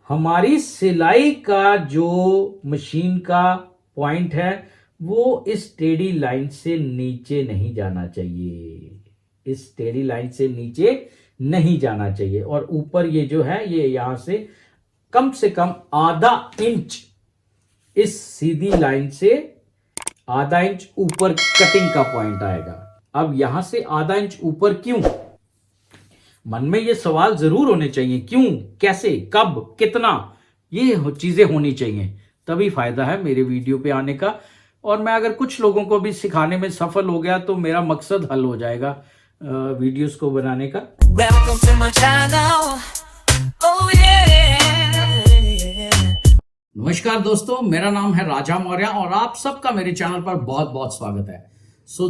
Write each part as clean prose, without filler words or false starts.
हमारी सिलाई का जो मशीन का पॉइंट है वो इस टेढ़ी लाइन से नीचे नहीं जाना चाहिए, इस टेढ़ी लाइन से नीचे नहीं जाना चाहिए। और ऊपर ये जो है ये यहां से कम आधा इंच, इस सीधी लाइन से आधा इंच ऊपर कटिंग का पॉइंट आएगा। अब यहां से आधा इंच ऊपर क्यों? मन में ये सवाल जरूर होने चाहिए, क्यों, कैसे, कब, कितना, ये चीजें होनी चाहिए, तभी फायदा है मेरे वीडियो पे आने का। और मैं अगर कुछ लोगों को भी सिखाने में सफल हो गया तो मेरा मकसद हल हो जाएगा वीडियोस को बनाने का। नमस्कार दोस्तों, मेरा नाम है राजा मौर्य और आप सबका मेरे चैनल पर बहुत बहुत स्वागत है।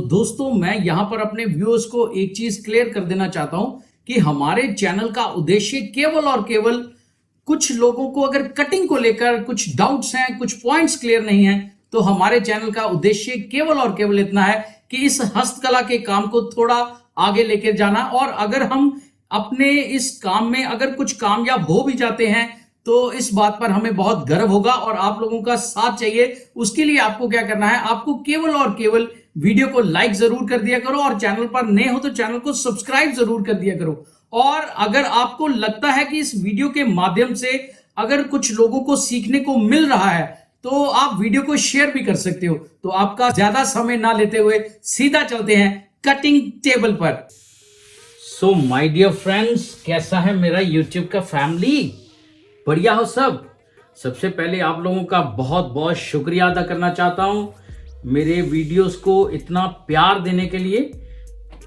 दोस्तों, मैं यहां पर अपने व्यूअर्स को एक चीज क्लियर कर देना चाहता हूं कि हमारे चैनल का उद्देश्य केवल और केवल कुछ लोगों को अगर कटिंग को लेकर कुछ डाउट्स हैं, कुछ पॉइंट्स क्लियर नहीं है, तो हमारे चैनल का उद्देश्य केवल और केवल इतना है कि इस हस्तकला के काम को थोड़ा आगे लेकर जाना। और अगर हम अपने इस काम में अगर कुछ कामयाब हो भी जाते हैं तो इस बात पर हमें बहुत गर्व होगा और आप लोगों का साथ चाहिए। उसके लिए आपको क्या करना है, आपको केवल और केवल वीडियो को लाइक जरूर कर दिया करो और चैनल पर नए हो तो चैनल को सब्सक्राइब जरूर कर दिया करो। और अगर आपको लगता है कि इस वीडियो के माध्यम से अगर कुछ लोगों को सीखने को मिल रहा है तो आप वीडियो को शेयर भी कर सकते हो। तो आपका ज्यादा समय ना लेते हुए सीधा चलते हैं कटिंग टेबल पर। सो माय डियर फ्रेंड्स, कैसा है मेरा यूट्यूब का फैमिली? बढ़िया हो सब? सबसे पहले आप लोगों का बहुत बहुत शुक्रिया अदा करना चाहता हूं मेरे वीडियोस को इतना प्यार देने के लिए।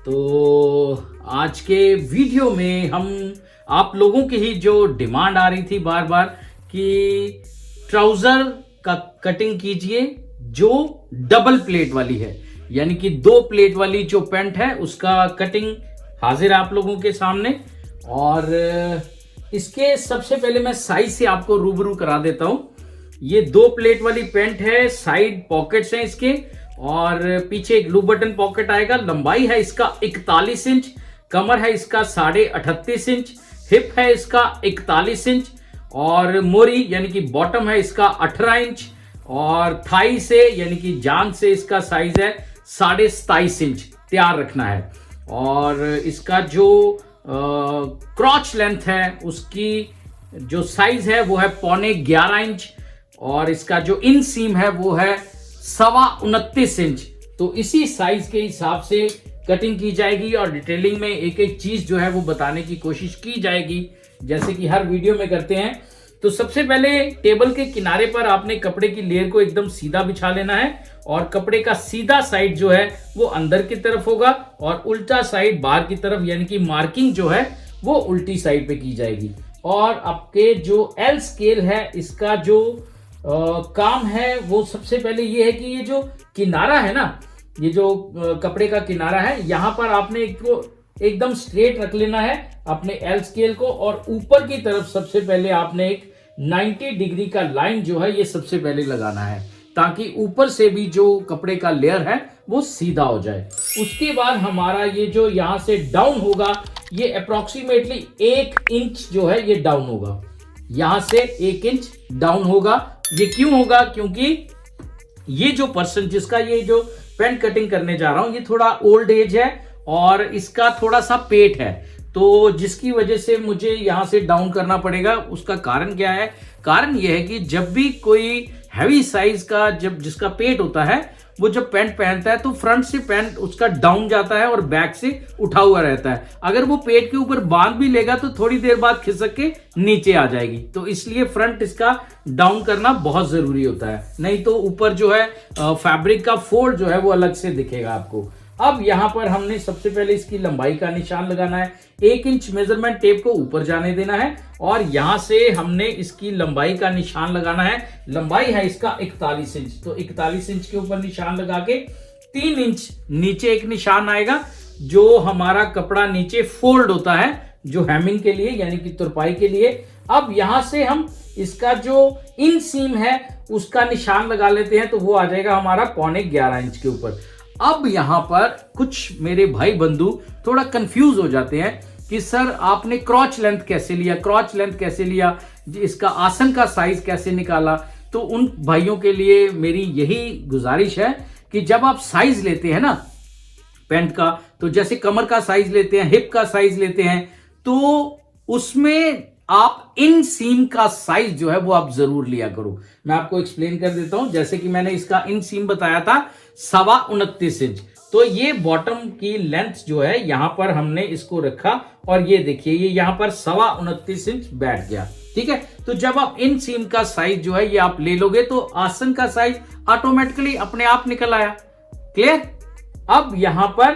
तो आज के वीडियो में हम आप लोगों की ही जो डिमांड आ रही थी बार बार कि ट्राउजर का कटिंग कीजिए जो डबल प्लेट वाली है, यानी कि 2 प्लेट वाली जो पैंट है उसका कटिंग हाजिर है आप लोगों के सामने। और इसके सबसे पहले मैं साइज से आपको रूबरू करा देता हूं। ये 2 प्लेट वाली पैंट है, साइड पॉकेट्स हैं इसके और पीछे एक लूप बटन पॉकेट आएगा। लंबाई है इसका 41 इंच, कमर है इसका 38.5 इंच, हिप है इसका 41 इंच और मोरी यानी कि बॉटम है इसका 18 इंच और थाई से यानी कि जांघ से इसका साइज है 27.5 इंच तैयार रखना है। और इसका जो क्रॉच लेंथ है उसकी जो साइज है वो है 11.25 इंच और इसका जो इन सीम है वो है 29.25 इंच। तो इसी साइज के हिसाब से कटिंग की जाएगी और डिटेलिंग में एक एक चीज जो है वो बताने की कोशिश की जाएगी जैसे कि हर वीडियो में करते हैं। तो सबसे पहले टेबल के किनारे पर आपने कपड़े की लेयर को एकदम सीधा बिछा लेना है और कपड़े का सीधा साइड जो है वो अंदर की तरफ होगा और उल्टा साइड बाहर की तरफ, यानी कि मार्किंग जो है वो उल्टी साइड पे की जाएगी। और आपके जो एल स्केल है इसका जो काम है वो सबसे पहले ये है कि ये जो किनारा है ना, ये जो कपड़े का किनारा है, यहाँ पर आपने एकदम स्ट्रेट रख लेना है अपने एल स्केल को और ऊपर की तरफ सबसे पहले आपने एक 90 डिग्री का लाइन जो है ये सबसे पहले लगाना है ताकि ऊपर से भी जो कपड़े का लेयर है वो सीधा हो जाए। उसके बाद हमारा ये जो यहाँ से डाउन होगा ये अप्रोक्सीमेटली 1 इंच जो है ये डाउन होगा, यहाँ से 1 इंच डाउन होगा। ये क्यों होगा? क्योंकि ये जो पर्सन जिसका ये जो पैंट कटिंग करने जा रहा हूं ये थोड़ा ओल्ड एज है और इसका थोड़ा सा पेट है, तो जिसकी वजह से मुझे यहां से डाउन करना पड़ेगा। उसका कारण क्या है? कारण यह है कि जब भी कोई हैवी साइज का जिसका पेट होता है वो जब पैंट पहनता है तो फ्रंट से पैंट उसका डाउन जाता है और बैक से उठा हुआ रहता है। अगर वो पेट के ऊपर बांध भी लेगा तो थोड़ी देर बाद खिसक के नीचे आ जाएगी। तो इसलिए फ्रंट इसका डाउन करना बहुत जरूरी होता है, नहीं तो ऊपर जो है फैब्रिक का फोल्ड जो है वो अलग से दिखेगा आपको। अब यहां पर हमने सबसे पहले इसकी लंबाई का निशान लगाना है। 1 इंच मेजरमेंट टेप को ऊपर जाने देना है और यहां से हमने इसकी लंबाई का निशान लगाना है। लंबाई है इसका 41 इंच, तो 41 इंच के ऊपर निशान लगा के 3 इंच नीचे एक निशान आएगा जो हमारा कपड़ा नीचे फोल्ड होता है जो हेमिंग के लिए यानी कि तुरपाई के लिए। अब यहां से हम इसका जो इन सीम है उसका निशान लगा लेते हैं, तो वो आ जाएगा हमारा 11.25 इंच के ऊपर। अब यहां पर कुछ मेरे भाई बंधु थोड़ा कंफ्यूज हो जाते हैं कि सर आपने क्रॉच लेंथ कैसे लिया, क्रॉच लेंथ कैसे लिया, इसका आसन का साइज कैसे निकाला। तो उन भाइयों के लिए मेरी यही गुजारिश है कि जब आप साइज लेते हैं ना पैंट का, तो जैसे कमर का साइज लेते हैं, हिप का साइज लेते हैं, तो उसमें आप इन सीम का साइज जो है वो आप जरूर लिया करो। मैं आपको एक्सप्लेन कर देता हूं। जैसे कि मैंने इसका इन सीम बताया था 29.25 इंच, तो ये बॉटम की लेंथ जो है यहां पर हमने इसको रखा और ये देखिए ये यहां पर 29.25 इंच बैठ गया। ठीक है, तो जब आप इन सीम का साइज जो है ये आप ले लोगे तो आसन का साइज ऑटोमेटिकली अपने आप निकल आया। क्लियर। अब यहां पर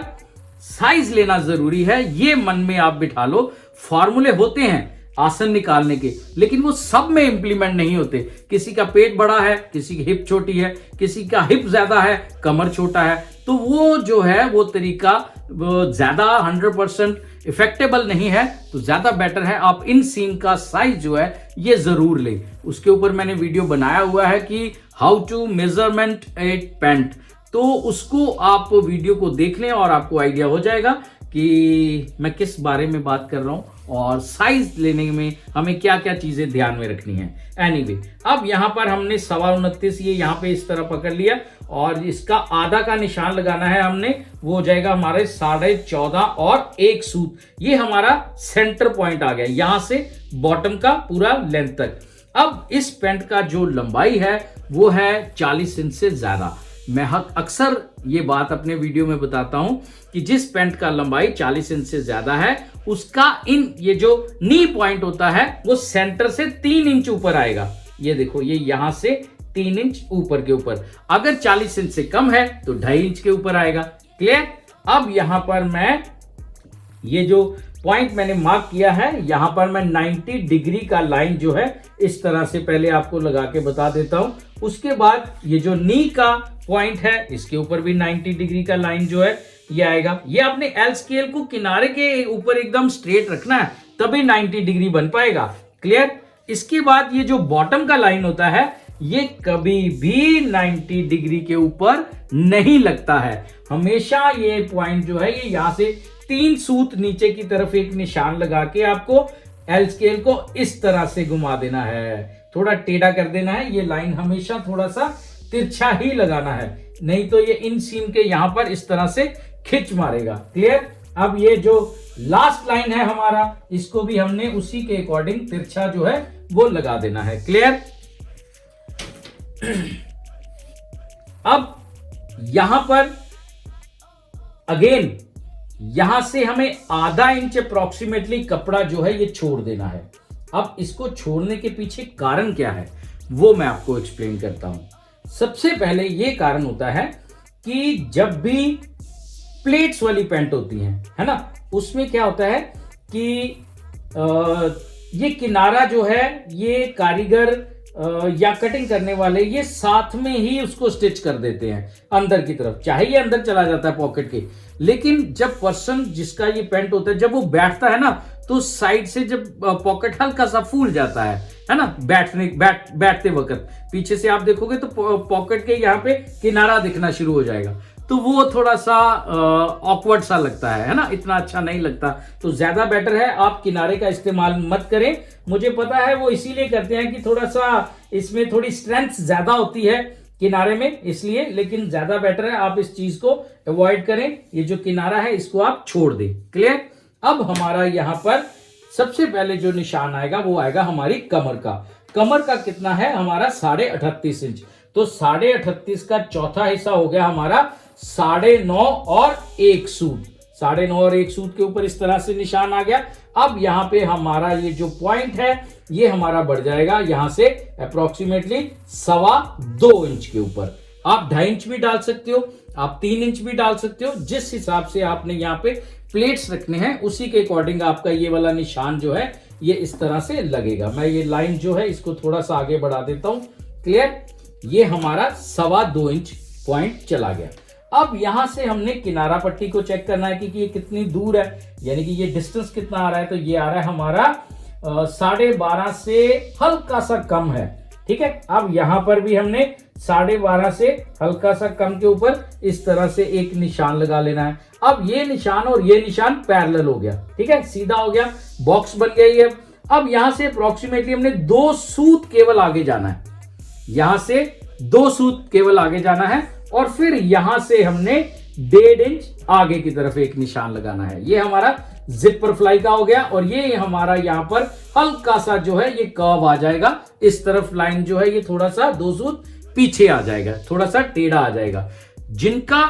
साइज लेना जरूरी है, ये मन में आप बिठा लो। फॉर्मूले होते हैं आसन निकालने के, लेकिन वो सब में इंप्लीमेंट नहीं होते। किसी का पेट बड़ा है, किसी की हिप छोटी है, किसी का हिप ज्यादा है, कमर छोटा है, तो वो जो है वो तरीका ज्यादा 100% इफेक्टेबल नहीं है। तो ज्यादा बेटर है आप इन सीम का साइज जो है ये जरूर लें। उसके ऊपर मैंने वीडियो बनाया हुआ है कि how to measurement a pant, तो उसको आप वीडियो को देख लें और आपको आइडिया हो जाएगा कि मैं किस बारे में बात कर रहा हूं और साइज लेने में हमें क्या क्या चीजें ध्यान में रखनी है। एनीवे, अब यहां पर हमने 29.25 ये यहां पे इस तरह पकड़ लिया और इसका आधा का निशान लगाना है हमने, वो हो जाएगा हमारे 14.5 और 1 सूत। ये हमारा सेंटर पॉइंट आ गया यहां से बॉटम का पूरा लेंथ तक। अब इस पैंट का जो लंबाई है वो है 40 इंच से ज्यादा। मैं अक्सर ये बात अपने वीडियो में बताता हूं कि जिस पैंट का लंबाई 40 इंच से ज्यादा है उसका ये जो नी पॉइंट होता है वो सेंटर से 3 इंच ऊपर आएगा। ये देखो ये यहां से 3 इंच ऊपर के ऊपर। अगर 40 इंच से कम है तो 2.5 इंच के ऊपर आएगा। क्लियर। अब यहां पर मैं ये जो पॉइंट मैंने मार्क किया है यहां पर मैं 90 डिग्री का लाइन जो है इस तरह से पहले आपको लगा के बता देता हूं। उसके बाद ये जो नी का पॉइंट है इसके ऊपर भी 90 डिग्री का लाइन जो है ये आएगा। ये आपने एल स्केल को किनारे के ऊपर एकदम स्ट्रेट रखना है तभी 90 डिग्री बन पाएगा। क्लियर। इसके बाद ये जो बॉटम का लाइन होता है ये कभी भी 90 डिग्री के ऊपर नहीं लगता है। हमेशा ये पॉइंट जो है ये यहां से 3 सूत नीचे की तरफ एक निशान लगा के आपको एल स्केल को इस तरह से घुमा देना है, थोड़ा टेढ़ा कर देना है। ये लाइन हमेशा थोड़ा सा तिरछा ही लगाना है, नहीं तो ये इन सीम के यहां पर इस तरह से खिंच मारेगा। क्लियर। अब ये जो लास्ट लाइन है हमारा इसको भी हमने उसी के अकॉर्डिंग तिरछा जो है वो लगा देना है। क्लियर। अब यहां पर अगेन यहां से हमें आधा इंच अप्रोक्सीमेटली कपड़ा जो है ये छोड़ देना है। अब इसको छोड़ने के पीछे कारण क्या है वो मैं आपको एक्सप्लेन करता हूं। सबसे पहले ये कारण होता है कि जब भी प्लेट्स वाली पैंट होती है ना, उसमें क्या होता है कि ये किनारा जो है ये कारीगर या कटिंग करने वाले ये साथ में ही उसको स्टिच कर देते हैं अंदर की तरफ, चाहे ये अंदर चला जाता है पॉकेट के। लेकिन जब पर्सन जिसका ये पैंट होता है जब वो बैठता है ना तो साइड से जब पॉकेट हल्का सा फूल जाता है ना, बैठते वक्त पीछे से आप देखोगे तो पॉकेट के यहाँ पे किनारा दिखना शुरू हो जाएगा, तो वो थोड़ा सा ऑकवर्ड सा लगता है ना, इतना अच्छा नहीं लगता। तो ज्यादा बेटर है आप किनारे का इस्तेमाल मत करें। मुझे पता है वो इसीलिए करते हैं कि थोड़ा सा इसमें थोड़ी स्ट्रेंथ ज्यादा होती है किनारे में, इसलिए, लेकिन ज्यादा बेटर है आप इस चीज को अवॉइड करें। ये जो किनारा है इसको आप छोड़ दें। क्लियर। अब हमारा यहां पर सबसे पहले जो निशान आएगा वो आएगा हमारी कमर का। कमर का कितना है हमारा 38.5 इंच, तो 38.5 का चौथा हिस्सा हो गया हमारा 9.5 और 1 सूत। 9.5 और 1 सूत के ऊपर इस तरह से निशान आ गया। अब यहाँ पे हमारा ये जो पॉइंट है ये हमारा बढ़ जाएगा यहां से अप्रोक्सीमेटली 2.25 इंच के ऊपर। आप 2.5 इंच भी डाल सकते हो, आप 3 इंच भी डाल सकते हो, जिस हिसाब से आपने यहाँ पे प्लेट्स रखने हैं उसी के अकॉर्डिंग आपका ये वाला निशान जो है ये इस तरह से लगेगा। मैं ये लाइन जो है इसको थोड़ा सा आगे बढ़ा देता हूं। क्लियर। ये हमारा 2.25 इंच पॉइंट चला गया। अब यहां से हमने किनारा पट्टी को चेक करना है कि ये कितनी दूर है, यानी कि ये डिस्टेंस कितना आ रहा है। तो ये आ रहा है हमारा 12.5 से हल्का सा कम है। ठीक है। अब यहां पर भी हमने 12.5 से हल्का सा कम के ऊपर इस तरह से एक निशान लगा लेना है। अब ये निशान और ये निशान पैरेलल हो गया। ठीक है, सीधा हो गया, बॉक्स बन गई है। अब यहां से अप्रोक्सीमेटली हमने 2 सूत केवल आगे जाना है, यहां से 2 सूत केवल आगे जाना है और फिर यहां से हमने 1.5 इंच आगे की तरफ एक निशान लगाना है। ये हमारा जिपर फ्लाई का हो गया और ये हमारा यहां पर हल्का सा जो है ये कर्व आ जाएगा, इस तरफ लाइन जो है ये थोड़ा सा 2 सूत पीछे आ जाएगा, थोड़ा सा टेढ़ा आ जाएगा। जिनका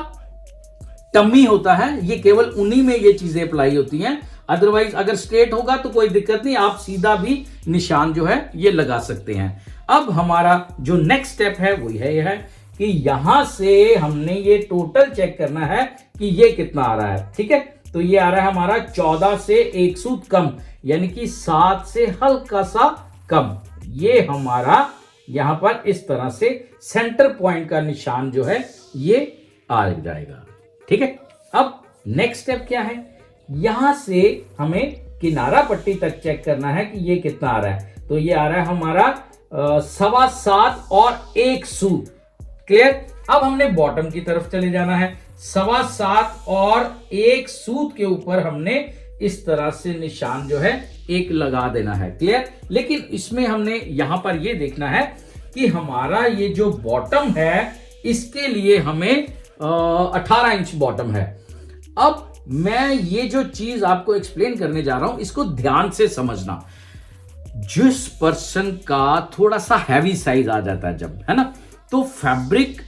टम्मी होता है ये केवल उन्हीं में ये चीजें अप्लाई होती हैं, अदरवाइज अगर स्ट्रेट होगा तो कोई दिक्कत नहीं, आप सीधा भी निशान जो है ये लगा सकते हैं। अब हमारा जो नेक्स्ट स्टेप है वो यह है कि यहां से हमने ये टोटल चेक करना है कि ये कितना आ रहा है। ठीक है, तो ये आ रहा है हमारा 14 से 1 सूत कम, यानी कि 7 से हल्का सा कम। ये हमारा यहां पर इस तरह से सेंटर पॉइंट का निशान जो है ये आ जाएगा। ठीक है, अब नेक्स्ट स्टेप क्या है, यहां से हमें किनारा पट्टी तक चेक करना है कि ये कितना आ रहा है। तो ये आ रहा है हमारा 7.25 और 1 सूत। क्लियर। अब हमने बॉटम की तरफ चले जाना है, 7.25 और 1 सूत के ऊपर हमने इस तरह से निशान जो है एक लगा देना है। क्लियर। लेकिन इसमें हमने यहां पर ये देखना है कि हमारा ये जो बॉटम है इसके लिए हमें 18 इंच बॉटम है। अब मैं ये जो चीज आपको एक्सप्लेन करने जा रहा हूं इसको ध्यान से समझना। जिस पर्सन का थोड़ा सा हैवी साइज आ जाता है जब, है ना, तो फैब्रिक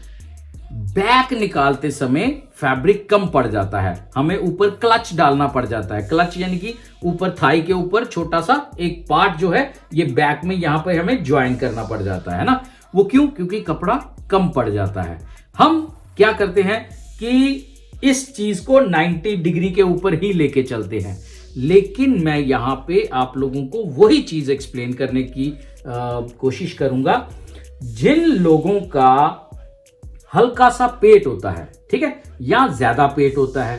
बैक निकालते समय फैब्रिक कम पड़ जाता है, हमें ऊपर क्लच डालना पड़ जाता है। क्लच यानी कि ऊपर थाई के ऊपर छोटा सा एक पार्ट जो है ये बैक में यहां पर हमें ज्वाइन करना पड़ जाता है ना। वो क्यों? क्योंकि कपड़ा कम पड़ जाता है। हम क्या करते हैं कि इस चीज को 90 डिग्री के ऊपर ही लेके चलते हैं, लेकिन मैं यहां पे आप लोगों को वही चीज एक्सप्लेन करने की कोशिश करूंगा। जिन लोगों का हल्का सा पेट होता है, ठीक है, या ज्यादा पेट होता है,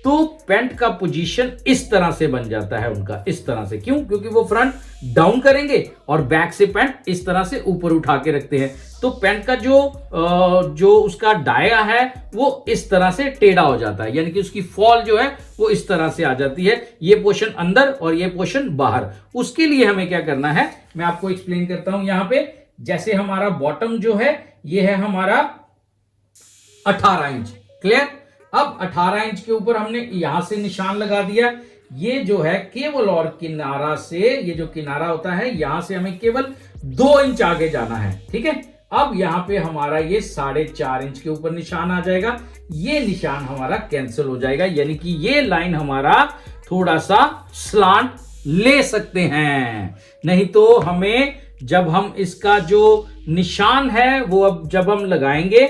तो पैंट का पोजीशन इस तरह से बन जाता है उनका, इस तरह से। क्यों? क्योंकि वो फ्रंट डाउन करेंगे और बैक से पैंट इस तरह से ऊपर उठा के रखते हैं, तो पैंट का जो उसका डाया है वो इस तरह से टेढ़ा हो जाता है, यानी कि उसकी फॉल जो है वो इस तरह से आ जाती है, ये पोर्शन अंदर और ये पोर्शन बाहर। उसके लिए हमें क्या करना है मैं आपको एक्सप्लेन करता हूं। यहां पे जैसे हमारा बॉटम जो है ये है हमारा 18 इंच। क्लियर। अब 18 इंच के ऊपर हमने यहां से निशान लगा दिया। ये जो है केवल और किनारा से, ये जो किनारा होता है यहां से हमें केवल 2 इंच आगे जाना है। ठीक है। अब यहां पे हमारा ये 4.5 इंच के ऊपर निशान आ जाएगा, ये निशान हमारा कैंसिल हो जाएगा, यानी कि ये लाइन हमारा थोड़ा सा स्लांट ले सकते हैं। नहीं तो हमें जब हम इसका जो निशान है वो अब जब हम लगाएंगे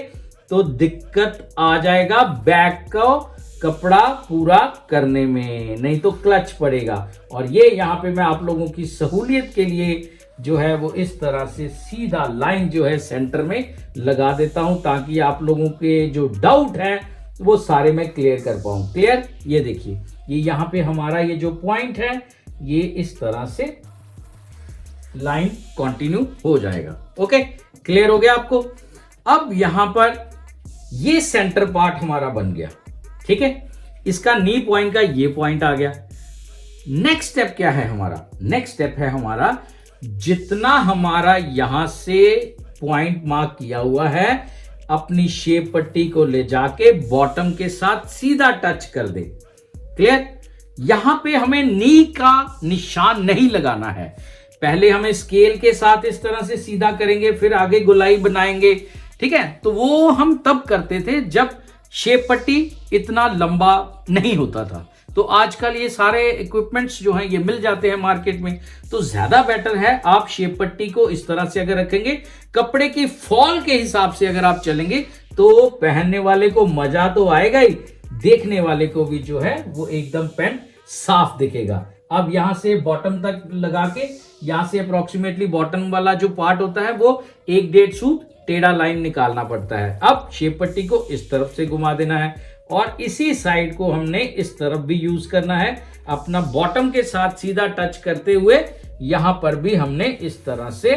तो दिक्कत आ जाएगा बैक का कपड़ा पूरा करने में, नहीं तो क्लच पड़ेगा। और ये यहां पे मैं आप लोगों की सहूलियत के लिए जो है वो इस तरह से सीधा लाइन जो है सेंटर में लगा देता हूं, ताकि आप लोगों के जो डाउट हैं वो सारे मैं क्लियर कर पाऊं। क्लियर। ये देखिए, ये यहां पे हमारा ये जो पॉइंट है ये इस तरह से लाइन कंटिन्यू हो जाएगा। ओके, क्लियर हो गया आपको। अब यहां पर ये सेंटर पार्ट हमारा बन गया। ठीक है, इसका नी पॉइंट का ये पॉइंट आ गया। नेक्स्ट स्टेप क्या है हमारा? नेक्स्ट स्टेप है हमारा जितना हमारा यहां से पॉइंट मार्क किया हुआ है अपनी शेप पट्टी को ले जाके बॉटम के साथ सीधा टच कर दे। क्लियर। यहां पे हमें नी का निशान नहीं लगाना है, पहले हमें स्केल के साथ इस तरह से सीधा करेंगे, फिर आगे गोलाई बनाएंगे। ठीक है, तो वो हम तब करते थे जब शेप पट्टी इतना लंबा नहीं होता था। तो आजकल ये सारे इक्विपमेंट्स जो हैं ये मिल जाते हैं मार्केट में, तो ज्यादा बेटर है आप शेप पट्टी को इस तरह से अगर रखेंगे, कपड़े की फॉल के हिसाब से अगर आप चलेंगे तो पहनने वाले को मजा तो आएगा ही, देखने वाले को भी जो है वो एकदम पैंट साफ दिखेगा। अब यहां से बॉटम तक लगा के यहां से अप्रोक्सीमेटली बॉटम वाला जो पार्ट होता है वो 1.5 सूत टेढ़ा लाइन निकालना पड़ता है। अब शेप पट्टी को इस तरफ से घुमा देना है और इसी साइड को हमने इस तरफ भी यूज करना है, अपना बॉटम के साथ सीधा टच करते हुए यहां पर भी हमने इस तरह से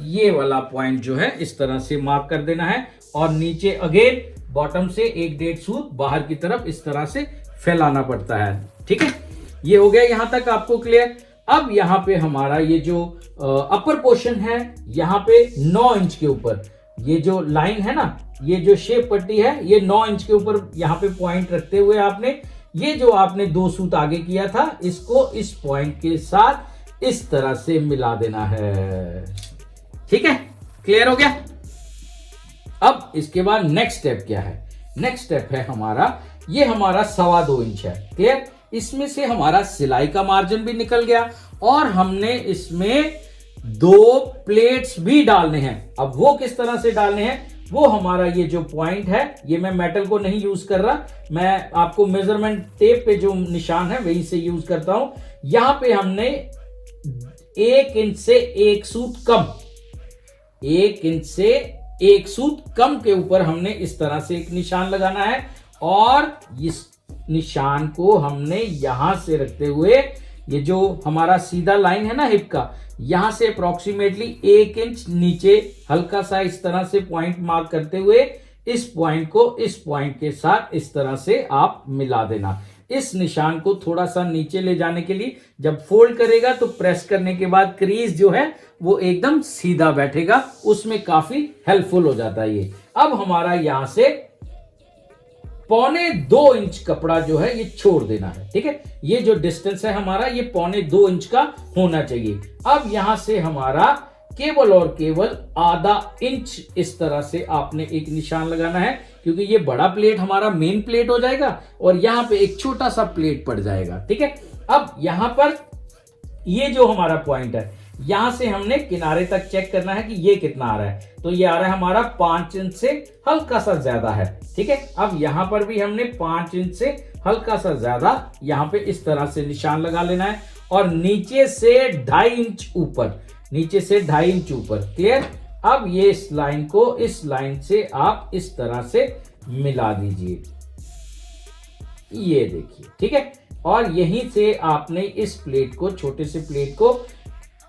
ये वाला पॉइंट जो है इस तरह से मार्क कर देना है और नीचे अगेन बॉटम से 1.5 सूत बाहर की तरफ इस तरह से फैलाना पड़ता है। ठीक है, ये हो गया यहां तक आपको क्लियर। अब यहाँ पे हमारा ये जो अपर पोर्शन है, यहाँ पे 9 इंच के ऊपर ये जो लाइन है ना, ये जो शेप पट्टी है, ये 9 इंच के ऊपर यहाँ पे पॉइंट रखते हुए आपने ये जो आपने 2 सूत आगे किया था, इसको इस पॉइंट के साथ इस तरह से मिला देना है। ठीक है, क्लियर हो गया। अब इसके बाद नेक्स्ट स्टेप क्या है? नेक्स्ट स्टेप है हमारा, ये हमारा 2.25 इंच है। क्लियर, इसमें से हमारा सिलाई का मार्जिन भी निकल गया और हमने इसमें 2 प्लेट्स भी डालने हैं। अब वो किस तरह से डालने हैं, वो हमारा ये जो पॉइंट है, ये मैं मेटल को नहीं यूज कर रहा, मैं आपको मेजरमेंट टेप पे जो निशान है वही से यूज करता हूं। यहां पे हमने 1 इंच से 1 सूत कम, 1 इंच से 1 सूत कम के ऊपर हमने इस तरह से एक निशान लगाना है और इस निशान को हमने यहां से रखते हुए, ये जो हमारा सीधा लाइन है ना हिप का, यहां से अप्रोक्सीमेटली 1 इंच नीचे हल्का सा इस तरह से पॉइंट मार्क करते हुए इस पॉइंट को इस पॉइंट के साथ इस तरह से आप मिला देना। इस निशान को थोड़ा सा नीचे ले जाने के लिए जब फोल्ड करेगा तो प्रेस करने के बाद क्रीज जो है वो एकदम सीधा बैठेगा, उसमें काफी हेल्पफुल हो जाता है ये। अब हमारा यहां से 1.25 इंच कपड़ा जो है ये छोड़ देना है। ठीक है, ये जो डिस्टेंस है हमारा ये 1.25 इंच का होना चाहिए। अब यहां से हमारा केवल और केवल ½ इंच इस तरह से आपने एक निशान लगाना है, क्योंकि ये बड़ा प्लेट हमारा मेन प्लेट हो जाएगा और यहां पे एक छोटा सा प्लेट पड़ जाएगा। ठीक है, अब यहां पर ये जो हमारा पॉइंट है, यहां से हमने किनारे तक चेक करना है कि ये कितना आ रहा है। तो ये आ रहा है हमारा 5 इंच से हल्का सा ज्यादा है। ठीक है, अब यहां पर भी हमने 5 इंच से हल्का सा ज्यादा यहां पे इस तरह से निशान लगा लेना है और नीचे से 2.5 इंच ऊपर, नीचे से 2.5 इंच ऊपर। क्लियर, अब ये इस लाइन को इस लाइन से आप इस तरह से मिला दीजिए, ये देखिए। ठीक है, और यहीं से आपने इस प्लेट को, छोटे से प्लेट को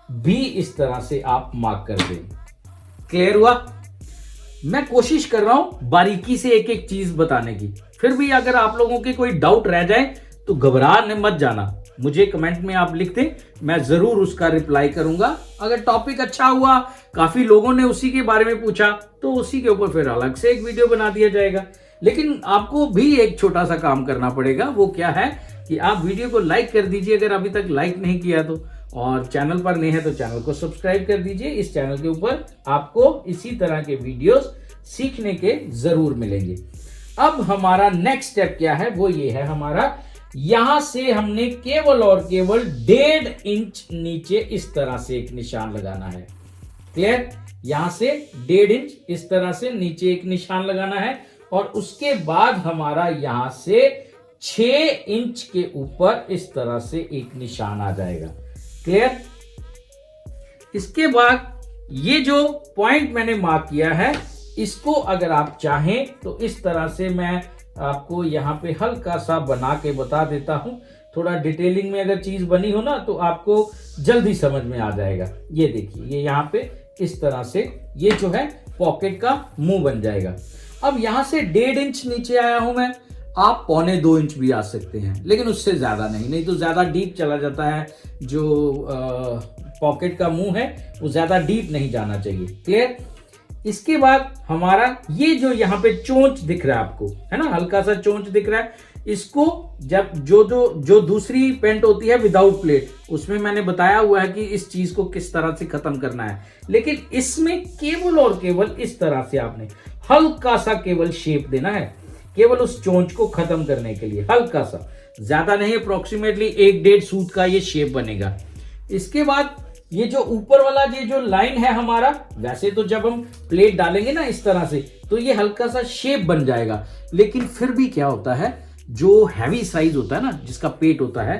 भी इस तरह से आप मार्क कर दें। क्लियर हुआ? मैं कोशिश कर रहा हूं बारीकी से एक एक चीज बताने की, फिर भी अगर आप लोगों के कोई डाउट रह जाए तो घबराने मत जाना, मुझे कमेंट में आप लिख दें, मैं जरूर उसका रिप्लाई करूंगा। अगर टॉपिक अच्छा हुआ, काफी लोगों ने उसी के बारे में पूछा, तो उसी के ऊपर फिर अलग से एक वीडियो बना दिया जाएगा। लेकिन आपको भी एक छोटा सा काम करना पड़ेगा, वो क्या है कि आप वीडियो को लाइक कर दीजिए अगर अभी तक लाइक नहीं किया तो, और चैनल पर नए हैं तो चैनल को सब्सक्राइब कर दीजिए। इस चैनल के ऊपर आपको इसी तरह के वीडियोस सीखने के जरूर मिलेंगे। अब हमारा नेक्स्ट स्टेप क्या है, वो ये है हमारा, यहां से हमने केवल और केवल 1.5 इंच नीचे इस तरह से एक निशान लगाना है। क्लियर, यहां से 1.5 इंच इस तरह से नीचे एक निशान लगाना है और उसके बाद हमारा यहां से 6 इंच के ऊपर इस तरह से एक निशान आ जाएगा। क्लियर, इसके बाद ये जो पॉइंट मैंने मार्क किया है, इसको अगर आप चाहें तो इस तरह से मैं आपको यहाँ पे हल्का सा बना के बता देता हूं। थोड़ा डिटेलिंग में अगर चीज बनी हो ना तो आपको जल्दी समझ में आ जाएगा। ये देखिए, ये यहाँ पे इस तरह से ये जो है पॉकेट का मुंह बन जाएगा। अब यहां से 1.5 इंच नीचे आया हूं मैं, आप 1.25 इंच भी आ सकते हैं, लेकिन उससे ज्यादा नहीं तो ज्यादा डीप चला जाता है। जो पॉकेट का मुंह है वो ज्यादा डीप नहीं जाना चाहिए। क्लियर, इसके बाद हमारा ये जो यहाँ पे चोंच दिख रहा है आपको, है ना, हल्का सा चोंच दिख रहा है, इसको जब जो दूसरी पेंट होती है विदाउट प्लेट, उसमें मैंने बताया हुआ है कि इस चीज को किस तरह से खत्म करना है। लेकिन इसमें केवल और केवल इस तरह से आपने हल्का सा केवल शेप देना है, केवल उस चोंच को खत्म करने के लिए, हल्का सा, ज्यादा नहीं, अप्रोक्सीमेटली 1.5 सूत का ये शेप बनेगा। इसके बाद ये जो ऊपर वाला ये जो लाइन है हमारा, वैसे तो जब हम प्लेट डालेंगे ना इस तरह से तो ये हल्का सा शेप बन जाएगा, लेकिन फिर भी क्या होता है, जो हैवी साइज होता है ना, जिसका पेट होता है,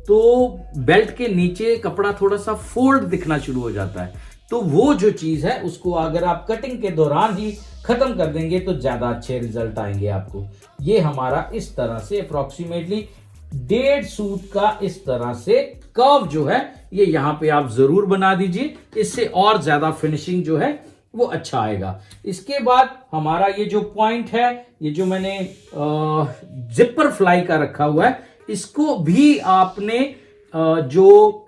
तो बेल्ट के नीचे कपड़ा थोड़ा सा फोल्ड दिखना शुरू हो जाता है। तो वो जो चीज है उसको अगर आप कटिंग के दौरान ही खत्म कर देंगे तो ज्यादा अच्छे रिजल्ट आएंगे आपको। ये हमारा इस तरह से अप्रोक्सीमेटली 1.5 सूत का इस तरह से कर्व जो है ये यहाँ पे आप जरूर बना दीजिए, इससे और ज्यादा फिनिशिंग जो है वो अच्छा आएगा। इसके बाद हमारा ये जो पॉइंट है, ये जो मैंने जिपर फ्लाई का रखा हुआ है, इसको भी आपने जो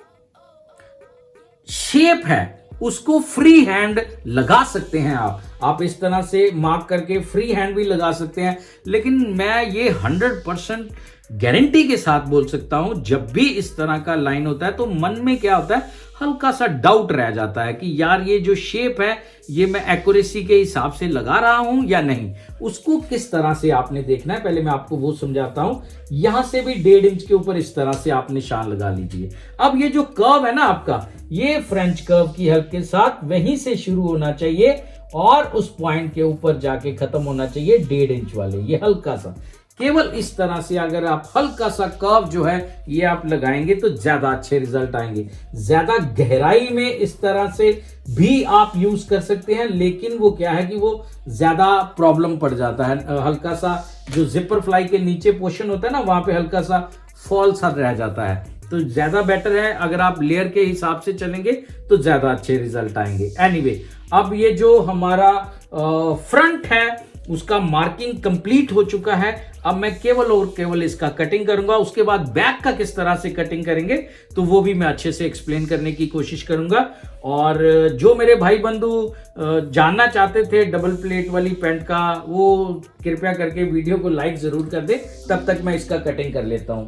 शेप है उसको फ्री हैंड लगा सकते हैं आप इस तरह से मार्क करके फ्री हैंड भी लगा सकते हैं। लेकिन मैं ये 100% गारंटी के साथ बोल सकता हूं, जब भी इस तरह का लाइन होता है तो मन में क्या होता है, हल्का सा डाउट रह जाता है कि यार ये जो शेप है ये मैं एक्यूरेसी के हिसाब से लगा रहा हूं या नहीं। उसको किस तरह से आपने देखना है, पहले मैं आपको वो समझाता हूं। यहां से भी 1.5 इंच के ऊपर इस तरह से आप निशान लगा लीजिए। अब ये जो कर्व है ना आपका, ये फ्रेंच कर्व की हेल्प के साथ वहीं से शुरू होना चाहिए और उस पॉइंट के ऊपर जाके खत्म होना चाहिए 1.5 इंच वाले। ये हल्का सा, केवल इस तरह से अगर आप हल्का सा कर्व जो है ये आप लगाएंगे तो ज्यादा अच्छे रिजल्ट आएंगे। ज्यादा गहराई में इस तरह से भी आप यूज कर सकते हैं, लेकिन वो क्या है कि वो ज्यादा प्रॉब्लम पड़ जाता है। हल्का सा जो जिपर फ्लाई के नीचे पोर्शन होता है ना, वहां पे हल्का सा फॉल सा रह जाता है। तो ज्यादा बेटर है अगर आप लेयर के हिसाब से चलेंगे तो ज्यादा अच्छे रिजल्ट आएंगे। एनीवे, अब ये जो हमारा फ्रंट है उसका मार्किंग कंप्लीट हो चुका है। अब मैं केवल और केवल इसका कटिंग करूंगा। उसके बाद बैक का किस तरह से कटिंग करेंगे तो वो भी मैं अच्छे से एक्सप्लेन करने की कोशिश करूंगा। और जो मेरे भाई बंधु जानना चाहते थे डबल प्लेट वाली पैंट का, वो कृपया करके वीडियो को लाइक जरूर कर दे। तब तक मैं इसका कटिंग कर लेता हूं।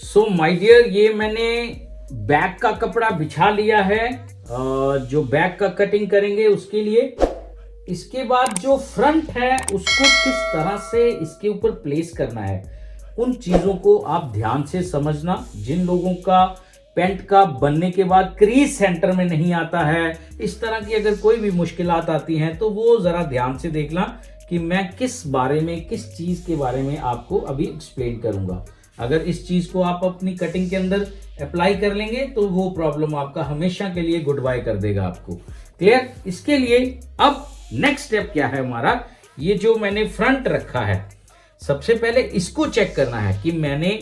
सो माय डियर, ये मैंने बैक का कपड़ा बिछा लिया है जो बैक का कटिंग करेंगे उसके लिए। इसके बाद जो फ्रंट है उसको किस तरह से इसके ऊपर प्लेस करना है, उन चीजों को आप ध्यान से समझना। जिन लोगों का पैंट का बनने के बाद क्रीज सेंटर में नहीं आता है, इस तरह की अगर कोई भी मुश्किलात आती हैं तो वो जरा ध्यान से देखना कि मैं किस बारे में, किस चीज के बारे में आपको अभी एक्सप्लेन करूंगा। अगर इस चीज को आप अपनी कटिंग के अंदर अप्लाई कर लेंगे तो वो प्रॉब्लम आपका हमेशा के लिए गुड बाय कर देगा आपको। क्लियर? इसके लिए अब नेक्स्ट स्टेप क्या है हमारा, ये जो मैंने फ्रंट रखा है, सबसे पहले इसको चेक करना है कि मैंने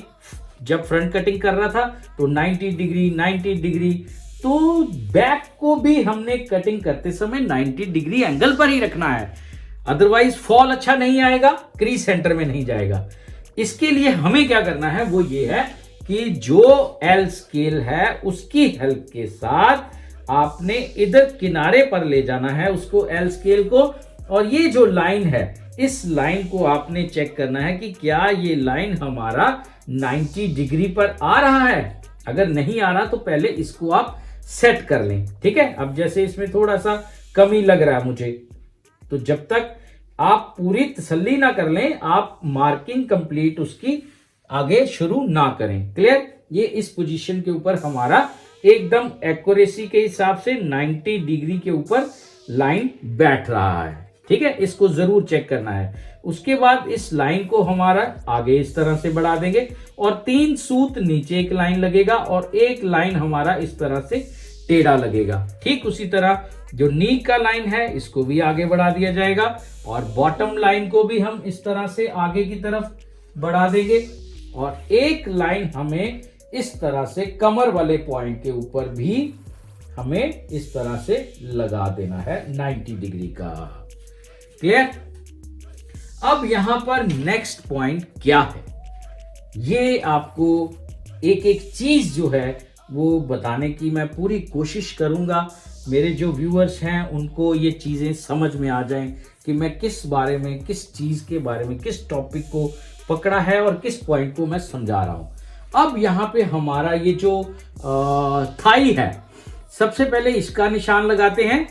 जब फ्रंट कटिंग कर रहा था तो 90 डिग्री, तो बैक को भी हमने कटिंग करते समय 90 डिग्री एंगल पर ही रखना है, अदरवाइज फॉल अच्छा नहीं आएगा, क्रीज सेंटर में नहीं जाएगा। इसके लिए हमें क्या करना है वो ये है कि जो एल स्केल है उसकी हेल्प के साथ आपने इधर किनारे पर ले जाना है उसको, एल स्केल को। और ये जो लाइन है, इस लाइन को आपने चेक करना है कि क्या ये लाइन हमारा 90 डिग्री पर आ रहा है। अगर नहीं आ रहा तो पहले इसको आप सेट कर लें। ठीक है? अब जैसे इसमें थोड़ा सा कमी लग रहा है मुझे, तो जब तक आप पूरी तसल्ली ना कर लें, आप मार्किंग कंप्लीट उसकी आगे शुरू ना करें। क्लियर? ये इस पोजीशन के ऊपर हमारा एकदम एक्यूरेसी के हिसाब से 90 डिग्री के ऊपर लाइन बैठ रहा है। ठीक है? इसको जरूर चेक करना है। उसके बाद इस लाइन को हमारा आगे इस तरह से बढ़ा देंगे और 3 सूत नीचे एक लाइन लगेगा और एक लाइन हमारा इस तरह से टेढ़ा लगेगा। ठीक उसी तरह जो नी का लाइन है इसको भी आगे बढ़ा दिया जाएगा और बॉटम लाइन को भी हम इस तरह से आगे की तरफ बढ़ा देंगे और एक लाइन हमें इस तरह से कमर वाले पॉइंट के ऊपर भी हमें इस तरह से लगा देना है 90 डिग्री का। क्लियर? अब यहां पर नेक्स्ट पॉइंट क्या है, ये आपको एक एक चीज जो है वो बताने की मैं पूरी कोशिश करूंगा। मेरे जो व्यूअर्स हैं उनको ये चीजें समझ में आ जाएं कि मैं किस बारे में, किस चीज के बारे में, किस टॉपिक को पकड़ा है और किस पॉइंट को मैं समझा रहा हूं। अब यहां पे हमारा ये जो थाई है, सबसे पहले इसका निशान लगाते हैं।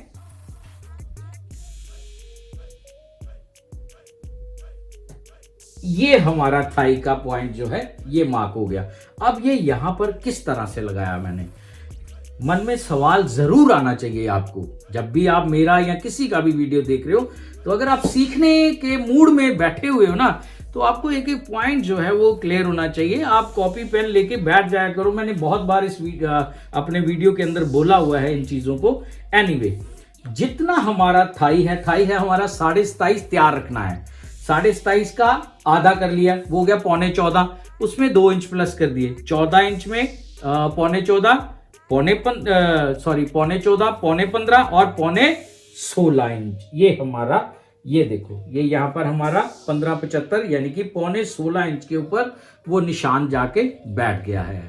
ये हमारा थाई का पॉइंट जो है ये मार्क हो गया। अब ये यहां पर किस तरह से लगाया मैंने, मन में सवाल जरूर आना चाहिए आपको। जब भी आप मेरा या किसी का भी वीडियो देख रहे हो तो अगर आप सीखने के मूड में बैठे हुए हो ना, तो आपको एक एक पॉइंट जो है वो क्लियर होना चाहिए। आप कॉपी पेन लेके बैठ जाया करो। मैंने बहुत बार अपने वीडियो के अंदर बोला हुआ है इन चीजों को। एनीवे, जितना हमारा थाई है हमारा 27.5 तैयार रखना है। 27.5 का आधा कर लिया, वो हो गया 14.25, उसमें 2 इंच प्लस कर दिए। 14 इंच में 14.25, 14.25, 15.25 और 15.16 इंच। ये हमारा, ये देखो, ये यहां पर हमारा 15.75 यानी कि 15.16 इंच के ऊपर वो निशान जाके बैठ गया है।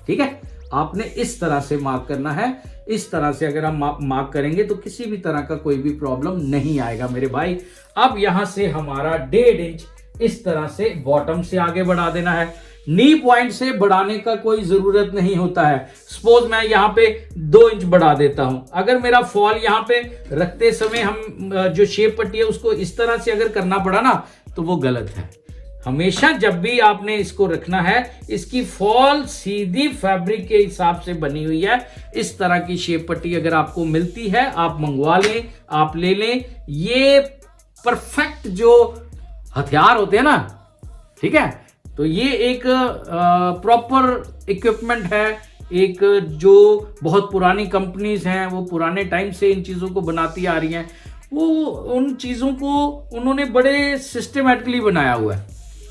ठीक है, आपने इस तरह से मार्क करना है। इस तरह से अगर आप मार्क करेंगे तो किसी भी तरह का कोई भी प्रॉब्लम नहीं आएगा मेरे भाई। अब यहां से हमारा 1.5 इंच इस तरह से बॉटम से आगे बढ़ा देना है। नी पॉइंट से बढ़ाने का कोई जरूरत नहीं होता है। सपोज मैं यहां पे 2 इंच बढ़ा देता हूं। अगर मेरा फॉल यहां पे रखते समय हम जो शेप पट्टी है उसको इस तरह से अगर करना पड़ा ना तो वो गलत है। हमेशा जब भी आपने इसको रखना है, इसकी फॉल सीधी फैब्रिक के हिसाब से बनी हुई है। इस तरह की शेप पट्टी अगर आपको मिलती है आप मंगवा लें, आप ले लें। ये परफेक्ट जो हथियार होते हैं ना, ठीक है, तो ये एक प्रॉपर इक्विपमेंट है। एक जो बहुत पुरानी कंपनीज हैं वो पुराने टाइम से इन चीज़ों को बनाती आ रही हैं, वो उन चीज़ों को उन्होंने बड़े सिस्टमेटिकली बनाया हुआ है।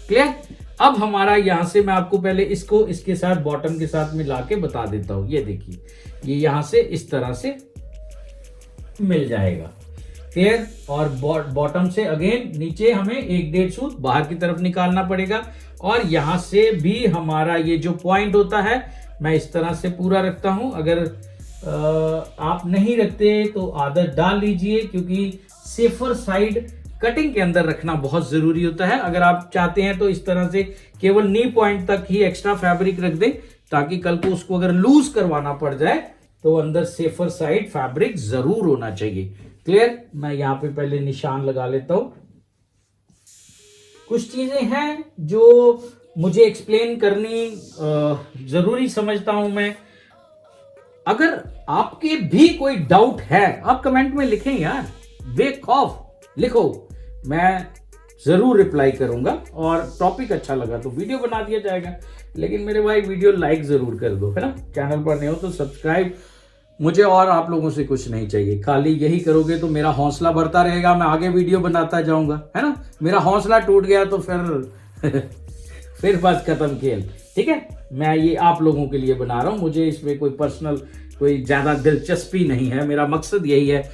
क्लियर? अब हमारा यहां से मैं आपको पहले इसको इसके साथ बॉटम के साथ मिला के बता देता हूं। ये देखिए, ये यहां से इस तरह से मिल जाएगा। क्लियर? और बॉटम से अगेन नीचे हमें 1.5 सूत बाहर की तरफ निकालना पड़ेगा। और यहां से भी हमारा ये जो पॉइंट होता है मैं इस तरह से पूरा रखता हूं। अगर आप नहीं रखते तो आदत डाल लीजिए, क्योंकि सेफर साइड कटिंग के अंदर रखना बहुत जरूरी होता है। अगर आप चाहते हैं तो इस तरह से केवल नी पॉइंट तक ही एक्स्ट्रा फैब्रिक रख दें, ताकि कल को उसको अगर लूज करवाना पड़ जाए तो अंदर सेफर साइड फैब्रिक जरूर होना चाहिए। क्लियर? मैं यहां पे पहले निशान लगा लेता हूं। कुछ चीजें हैं जो मुझे एक्सप्लेन करनी जरूरी समझता हूं मैं। अगर आपके भी कोई डाउट है आप कमेंट में लिखें यार, बेखौफ लिखो, मैं जरूर रिप्लाई करूंगा। और टॉपिक अच्छा लगा तो वीडियो बना दिया जाएगा। लेकिन मेरे भाई वीडियो लाइक जरूर कर दो, है ना। चैनल पर नए हो तो सब्सक्राइब। मुझे और आप लोगों से कुछ नहीं चाहिए, खाली यही करोगे तो मेरा हौसला बढ़ता रहेगा, मैं आगे वीडियो बनाता जाऊंगा, है ना। मेरा हौसला टूट गया तो फिर बस खत्म खेल। ठीक है, मैं ये आप लोगों के लिए बना रहा हूं। मुझे इसमें कोई पर्सनल कोई ज्यादा दिलचस्पी नहीं है। मेरा मकसद यही है,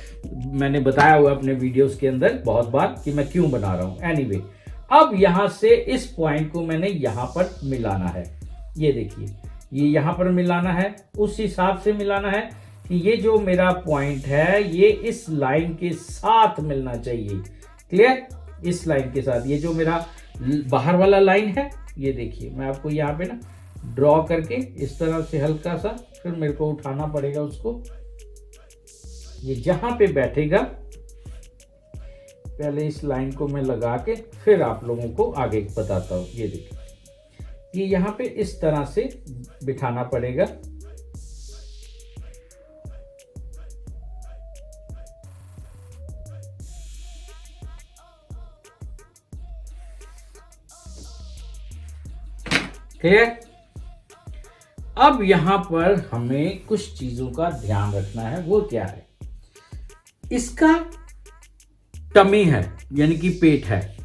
मैंने बताया हुआ अपने वीडियोस के अंदर बहुत बार कि मैं क्यों बना रहा हूं। एनीवे, अब यहां से इस पॉइंट को मैंने यहां पर मिलाना है। ये देखिए, ये यहां पर मिलाना है, उस हिसाब से मिलाना है कि ये जो मेरा पॉइंट है ये इस लाइन के साथ मिलना चाहिए। क्लियर? इस लाइन के साथ, ये जो मेरा बाहर वाला लाइन है, ये देखिए मैं आपको यहाँ पे ना ड्रॉ करके इस तरह से हल्का सा, फिर मेरे को उठाना पड़ेगा उसको। ये जहां पे बैठेगा पहले इस लाइन को मैं लगा के फिर आप लोगों को आगे बताता हूं। ये देखिए, ये यहां पे इस तरह से बिठाना पड़ेगा। क्लियर? अब यहां पर हमें कुछ चीजों का ध्यान रखना है। वो क्या है? इसका टमी है, यानी कि पेट है।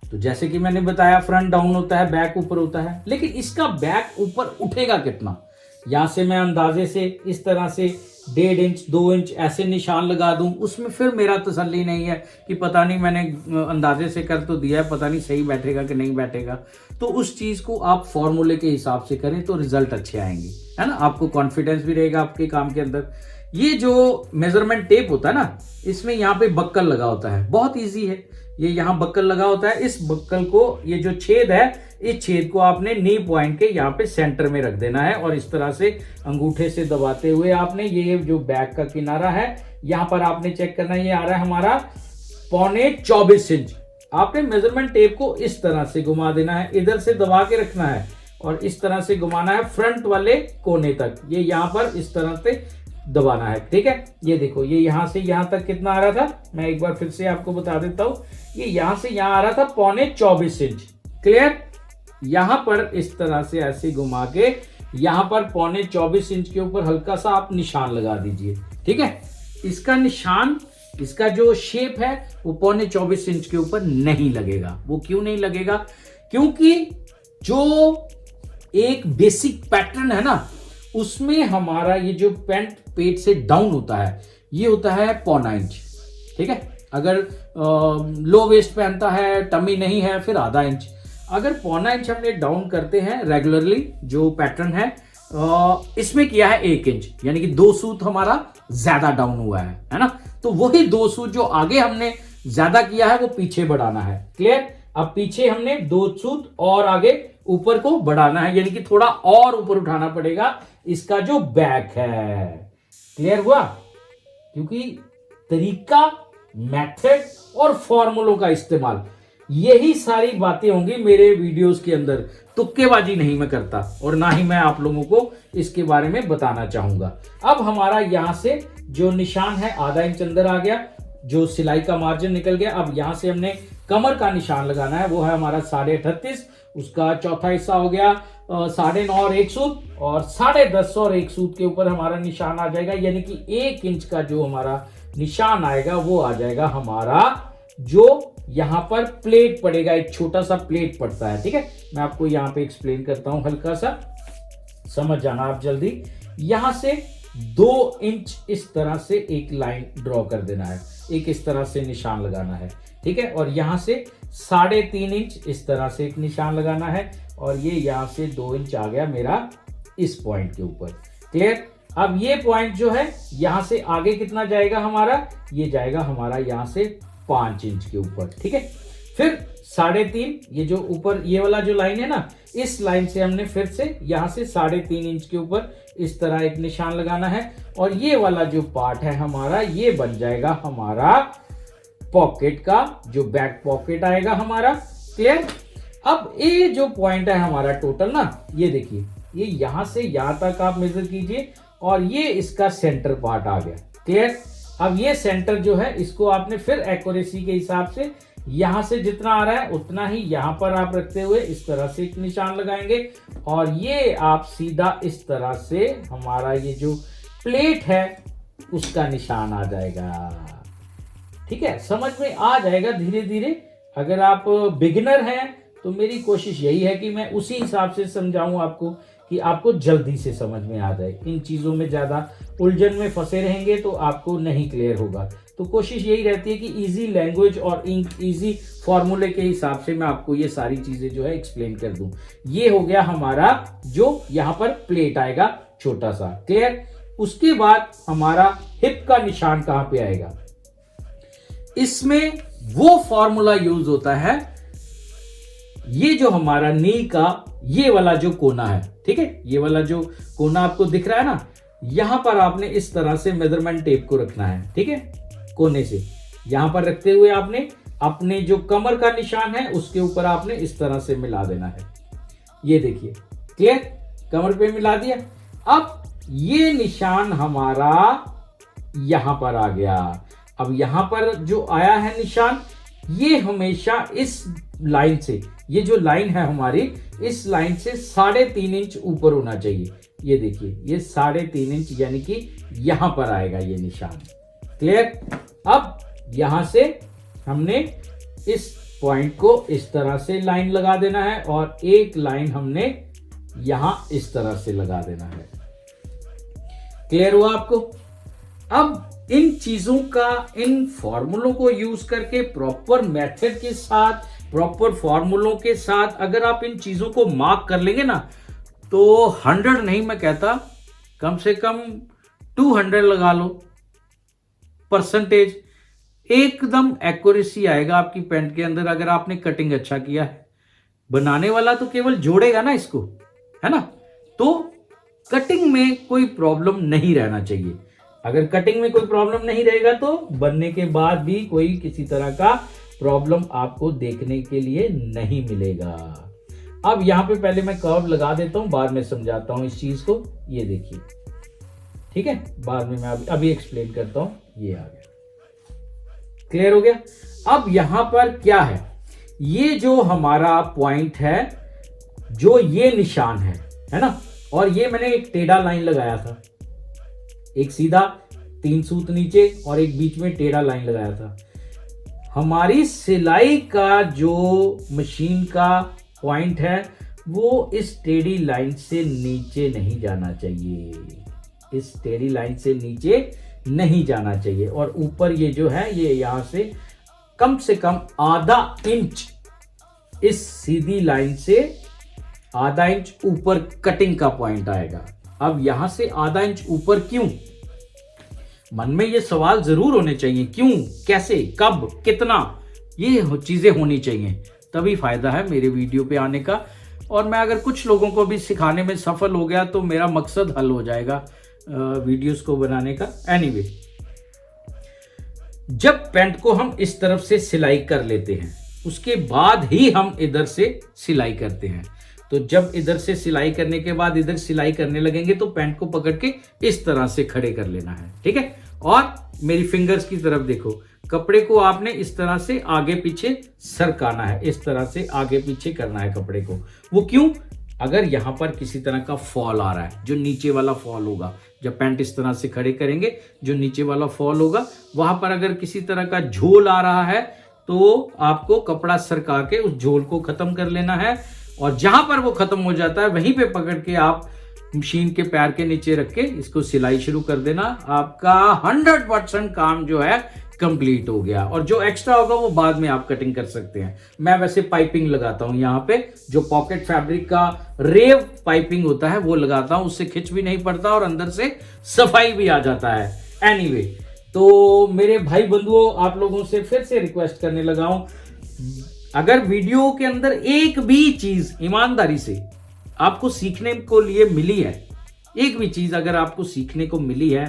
तो जैसे कि मैंने बताया फ्रंट डाउन होता है, बैक ऊपर होता है, लेकिन इसका बैक ऊपर उठेगा कितना? यहां से मैं अंदाजे से इस तरह से 1.5 इंच 2 इंच ऐसे निशान लगा दूं, उसमें फिर मेरा तसल्ली नहीं है कि पता नहीं मैंने अंदाजे से कर तो दिया है, पता नहीं सही बैठेगा कि नहीं बैठेगा। तो उस चीज को आप फॉर्मूले के हिसाब से करें तो रिजल्ट अच्छे आएंगे, है ना। आपको कॉन्फिडेंस भी रहेगा आपके काम के अंदर। ये जो मेजरमेंट टेप होता है ना, इसमें यहाँ पे बक्कल लगा होता है, बहुत ईजी है। ये यहाँ बक्कल लगा होता है, इस बक्कल को, ये जो छेद है, इस छेद को आपने नी पॉइंट के यहाँ पे सेंटर में रख देना है। और इस तरह से अंगूठे से दबाते हुए आपने ये जो बैक का किनारा है यहाँ पर आपने चेक करना है, ये आ रहा है हमारा 24.25 इंच। आपने मेजरमेंट टेप को इस तरह से घुमा देना है, इधर से दबा के रखना है और इस तरह से घुमाना है फ्रंट वाले कोने तक। ये यहाँ पर इस तरह से दबाना है। ठीक है, ये देखो, ये यहां से यहां तक कितना आ रहा था, मैं एक बार फिर से आपको बता देता हूं। ये यहां से यहां आ रहा था 24.25 इंच। क्लियर। यहां पर इस तरह से ऐसे घुमा के यहां पर 24.25 इंच के ऊपर हल्का सा आप निशान लगा दीजिए। ठीक है, इसका निशान, इसका जो शेप है वो 24.25 इंच के ऊपर नहीं लगेगा। वो क्यों नहीं लगेगा? क्योंकि जो एक बेसिक पैटर्न है ना, उसमें हमारा ये जो पैंट पेट से डाउन होता है ये होता है 0.25 इंच। ठीक है, अगर लो वेस्ट पहनता है, टमी नहीं है, फिर आधा इंच। अगर 0.25 इंच हमने डाउन करते हैं रेगुलरली, जो पैटर्न है इसमें किया है 1 इंच, यानी कि 2 सूत हमारा ज्यादा डाउन हुआ है ना। तो वही 2 सूत जो आगे हमने ज्यादा किया है वो पीछे बढ़ाना है। क्लियर। अब पीछे हमने 2 सूत और आगे ऊपर को बढ़ाना है, यानी कि थोड़ा और ऊपर उठाना पड़ेगा इसका जो बैक है। क्लियर हुआ? क्योंकि तरीका, मेथड और फॉर्मूलों का इस्तेमाल, यही सारी बातें होंगी मेरे वीडियोस के अंदर। तुक्केबाजी नहीं मैं करता और ना ही मैं आप लोगों को इसके बारे में बताना चाहूंगा। अब हमारा यहां से जो निशान है आधा इंच अंदर आ गया, जो सिलाई का मार्जिन निकल गया। अब यहां से हमने कमर का निशान लगाना है, वो है हमारा 38.5। उसका चौथा हिस्सा हो गया 9.5 और 1 सूत, और 10.5 और 1 सूत के ऊपर हमारा निशान आ जाएगा, यानी कि 1 इंच का जो हमारा निशान आएगा वो आ जाएगा हमारा, जो यहां पर प्लेट पड़ेगा, एक छोटा सा प्लेट पड़ता है। ठीक है, मैं आपको यहां पे एक्सप्लेन करता हूं, हल्का सा समझ जाना आप जल्दी। यहां से 2 इंच इस तरह से एक लाइन ड्रॉ कर देना है, एक इस तरह से निशान लगाना है। ठीक है, और यहां से 3.5 इंच इस तरह से एक निशान लगाना है, और ये यहां से 2 इंच आ गया मेरा इस पॉइंट के ऊपर। क्लियर। अब ये पॉइंट जो है यहां से आगे कितना जाएगा हमारा, ये जाएगा हमारा यहां से 5 इंच के ऊपर। ठीक है, फिर 3.5, ये जो ऊपर ये वाला जो लाइन है ना, इस लाइन से हमने फिर से यहां से 3.5 इंच के ऊपर इस तरह एक निशान लगाना है, और ये वाला जो पार्ट है हमारा, ये बन जाएगा हमारा पॉकेट का, जो बैक पॉकेट आएगा हमारा। क्लियर। अब ये जो पॉइंट है हमारा टोटल ना, ये देखिए, ये यहां से यहां तक आप मेजर कीजिए, और ये इसका सेंटर पार्ट आ गया। क्लियर। अब ये सेंटर जो है इसको आपने फिर एक्यूरेसी के हिसाब से यहां से जितना आ रहा है उतना ही यहां पर आप रखते हुए इस तरह से एक निशान लगाएंगे, और ये आप सीधा इस तरह से हमारा ये जो प्लेट है उसका निशान आ जाएगा। ठीक है, समझ में आ जाएगा धीरे धीरे। अगर आप बिगिनर हैं तो मेरी कोशिश यही है कि मैं उसी हिसाब से समझाऊं आपको, कि आपको जल्दी से समझ में आ जाए। इन चीज़ों में ज़्यादा उलझन में फंसे रहेंगे तो आपको नहीं क्लियर होगा। तो कोशिश यही रहती है कि इजी लैंग्वेज और इजी फॉर्मूले के हिसाब से मैं आपको ये सारी चीज़ें जो है एक्सप्लेन कर दूं। ये हो गया हमारा जो यहाँ पर प्लेट आएगा छोटा सा। क्लियर। उसके बाद हमारा हिप का निशान कहाँ पे आएगा, इसमें वो फॉर्मूला यूज होता है, ये जो हमारा नी का ये वाला जो कोना है, ठीक है, ये वाला जो कोना आपको दिख रहा है ना, यहां पर आपने इस तरह से मेजरमेंट टेप को रखना है। ठीक है, कोने से यहां पर रखते हुए आपने अपने जो कमर का निशान है उसके ऊपर आपने इस तरह से मिला देना है। ये देखिए, क्लियर, कमर पे मिला दिया। अब ये निशान हमारा यहां पर आ गया। अब यहां पर जो आया है निशान, ये हमेशा इस लाइन से, ये जो लाइन है हमारी, इस लाइन से 3.5 इंच ऊपर होना चाहिए। ये देखिए, ये 3.5 इंच यानी कि यहां पर आएगा ये निशान। क्लियर। अब यहां से हमने इस पॉइंट को इस तरह से लाइन लगा देना है, और एक लाइन हमने यहां इस तरह से लगा देना है। क्लियर हुआ आपको? अब इन चीजों का, इन फॉर्मूलों को यूज करके, प्रॉपर मेथड के साथ, प्रॉपर फॉर्मूलों के साथ अगर आप इन चीजों को मार्क कर लेंगे ना, तो 100 नहीं मैं कहता, कम से कम 200 लगा लो परसेंटेज, एकदम एक्यूरेसी आएगा आपकी पैंट के अंदर। अगर आपने कटिंग अच्छा किया है, बनाने वाला तो केवल जोड़ेगा ना इसको, है ना, तो कटिंग में कोई प्रॉब्लम नहीं रहना चाहिए। अगर कटिंग में कोई प्रॉब्लम नहीं रहेगा तो बनने के बाद भी कोई किसी तरह का प्रॉब्लम आपको देखने के लिए नहीं मिलेगा। अब यहां पे पहले मैं कर्व लगा देता हूं, बाद में समझाता हूं इस चीज को। ये देखिए, ठीक है, बाद में मैं अभी एक्सप्लेन करता हूं। ये आ गया, क्लियर हो गया। अब यहां पर क्या है, ये जो हमारा पॉइंट है, जो ये निशान है ना, और ये मैंने एक टेढ़ा लाइन लगाया था, एक सीधा 3 सूत नीचे और एक बीच में टेढ़ा लाइन लगाया था। हमारी सिलाई का जो मशीन का पॉइंट है वो इस टेढ़ी लाइन से नीचे नहीं जाना चाहिए, इस टेढ़ी लाइन से नीचे नहीं जाना चाहिए। और ऊपर ये जो है ये यहां से कम आधा इंच, इस सीधी लाइन से आधा इंच ऊपर कटिंग का पॉइंट आएगा। अब यहां से आधा इंच ऊपर क्यों? मन में ये सवाल जरूर होने चाहिए, क्यों, कैसे, कब, कितना, ये चीजें होनी चाहिए, तभी फायदा है मेरे वीडियो पे आने का। और मैं अगर कुछ लोगों को भी सिखाने में सफल हो गया तो मेरा मकसद हल हो जाएगा वीडियोस को बनाने का। एनीवे, जब पैंट को हम इस तरफ से सिलाई कर लेते हैं उसके बाद ही हम इधर से सिलाई करते हैं। तो जब इधर से सिलाई करने के बाद इधर सिलाई करने लगेंगे तो पैंट को पकड़ के इस तरह से खड़े कर लेना है, ठीक है। और मेरी फिंगर्स की तरफ देखो, कपड़े को आपने इस तरह से आगे पीछे सरकाना है, इस तरह से आगे पीछे करना है कपड़े को। वो क्यों? अगर यहां पर किसी तरह का फॉल आ रहा है, जो नीचे वाला फॉल होगा, जब पैंट इस तरह से खड़े करेंगे, जो नीचे वाला फॉल होगा वहां पर अगर किसी तरह का झोल आ रहा है तो आपको कपड़ा सरका के उस झोल को खत्म कर लेना है। और जहां पर वो खत्म हो जाता है वहीं पे पकड़ के आप मशीन के पैर के नीचे रख के इसको सिलाई शुरू कर देना। आपका 100% काम जो है कंप्लीट हो गया। और जो एक्स्ट्रा होगा वो बाद में आप कटिंग कर सकते हैं। मैं वैसे पाइपिंग लगाता हूं यहाँ पे, जो पॉकेट फैब्रिक का रेव पाइपिंग होता है वो लगाता हूं, उससे खिंच भी नहीं पड़ता और अंदर से सफाई भी आ जाता है। एनीवे, तो मेरे भाई बंधुओं, आप लोगों से फिर से रिक्वेस्ट करने लगा हूं, अगर वीडियो के अंदर एक भी चीज ईमानदारी से आपको सीखने को लिए मिली है, एक भी चीज अगर आपको सीखने को मिली है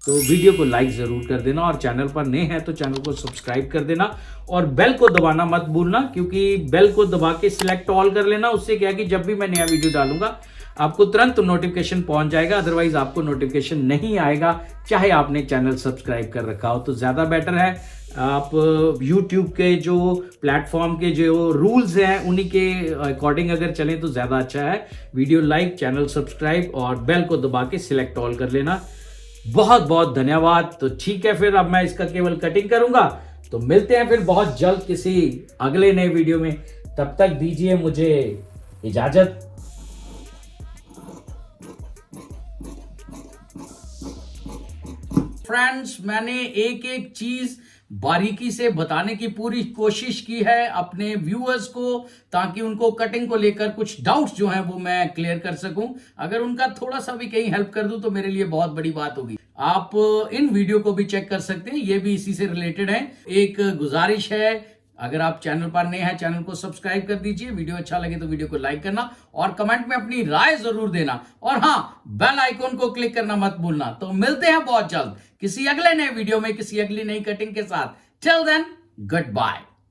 तो वीडियो को लाइक जरूर कर देना, और चैनल पर नए हैं तो चैनल को सब्सक्राइब कर देना और बेल को दबाना मत भूलना, क्योंकि बेल को दबा के सिलेक्ट ऑल कर लेना। उससे क्या कि जब भी मैं नया वीडियो डालूंगा आपको तुरंत नोटिफिकेशन पहुंच जाएगा, अदरवाइज आपको नोटिफिकेशन नहीं आएगा, चाहे आपने चैनल सब्सक्राइब कर रखा हो तो ज्यादा बेटर है। आप YouTube के जो प्लेटफॉर्म के जो रूल्स हैं उन्हीं के अकॉर्डिंग अगर चलें तो ज्यादा अच्छा है। वीडियो लाइक, चैनल सब्सक्राइब और बेल को दबा के सिलेक्ट ऑल कर लेना। बहुत बहुत धन्यवाद। तो ठीक है, फिर अब मैं इसका केवल कटिंग करूंगा, तो मिलते हैं फिर बहुत जल्द किसी अगले नए वीडियो में। तब तक दीजिए मुझे इजाजत। फ्रेंड्स, मैंने एक एक चीज बारीकी से बताने की पूरी कोशिश की है अपने व्यूअर्स को, ताकि उनको कटिंग को लेकर कुछ डाउट्स जो हैं वो मैं क्लियर कर सकूं। अगर उनका थोड़ा सा भी कहीं हेल्प कर दूं तो मेरे लिए बहुत बड़ी बात होगी। आप इन वीडियो को भी चेक कर सकते हैं, ये भी इसी से रिलेटेड है। एक गुजारिश है, अगर आप चैनल पर नए हैं चैनल को सब्सक्राइब कर दीजिए, वीडियो अच्छा लगे तो वीडियो को लाइक करना और कमेंट में अपनी राय जरूर देना, और हाँ, बेल आइकॉन को क्लिक करना मत भूलना। तो मिलते हैं बहुत जल्द किसी अगले नए वीडियो में, किसी अगली नई कटिंग के साथ। Till then, good bye.